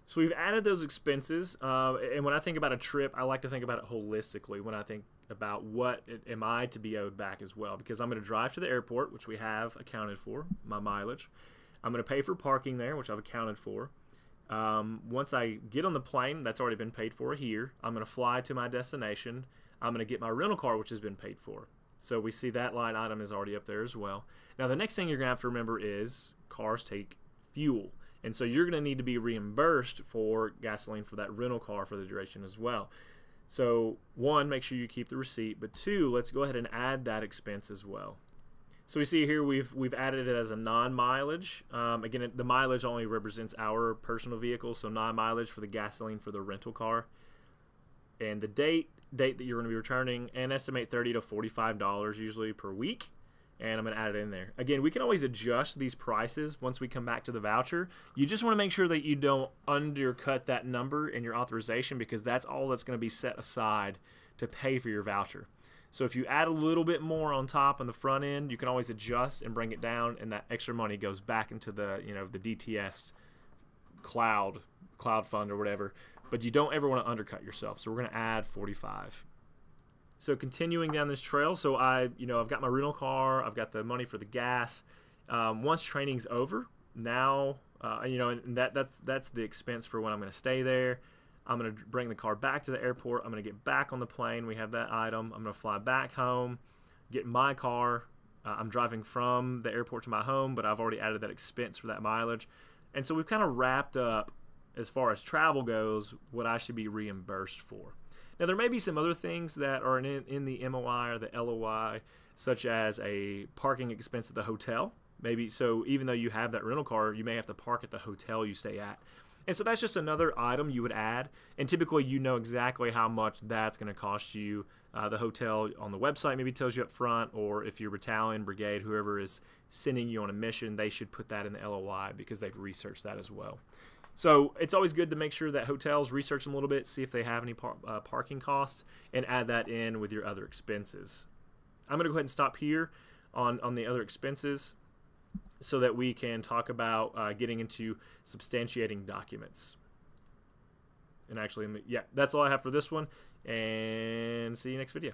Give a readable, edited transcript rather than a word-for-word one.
So we've added those expenses, and when I think about a trip, I like to think about it holistically when I think about what am I to be owed back as well, because I'm going to drive to the airport, which we have accounted for, my mileage. I'm going to pay for parking there, which I've accounted for. Once I get on the plane, that's already been paid for here. I'm going to fly to my destination. I'm going to get my rental car, which has been paid for. So we see that line item is already up there as well. Now the next thing you're going to have to remember is cars take fuel. And so you're going to need to be reimbursed for gasoline for that rental car for the duration as well. So one, make sure you keep the receipt, but two, let's go ahead and add that expense as well. So we see here we've added it as a non-mileage. Again, the mileage only represents our personal vehicle, so non-mileage for the gasoline for the rental car. And the date that you're going to be returning, and estimate $30 to $45 usually per week. And I'm going to add it in there. Again, we can always adjust these prices once we come back to the voucher. You just want to make sure that you don't undercut that number in your authorization, because that's all that's going to be set aside to pay for your voucher. So if you add a little bit more on top on the front end, you can always adjust and bring it down, and that extra money goes back into the the DTS cloud fund or whatever. But you don't ever want to undercut yourself. So we're going to add 45. So continuing down this trail, so I've got my rental car, I've got the money for the gas. Once training's over, now and that's the expense for when I'm going to stay there. I'm going to bring the car back to the airport. I'm going to get back on the plane. We have that item. I'm going to fly back home, get my car. I'm driving from the airport to my home, but I've already added that expense for that mileage. And so we've kind of wrapped up, as far as travel goes, what I should be reimbursed for. Now, there may be some other things that are in the MOI or the LOI, such as a parking expense at the hotel. Maybe so, even though you have that rental car, you may have to park at the hotel you stay at. And so that's just another item you would add. And typically, you know exactly how much that's going to cost you. The hotel on the website maybe tells you up front, or if your battalion, brigade, whoever is sending you on a mission, they should put that in the LOI because they've researched that as well. So it's always good to make sure that hotels research them a little bit, see if they have any parking costs, and add that in with your other expenses. I'm going to go ahead and stop here on the other expenses so that we can talk about getting into substantiating documents. And actually, yeah, that's all I have for this one, and see you next video.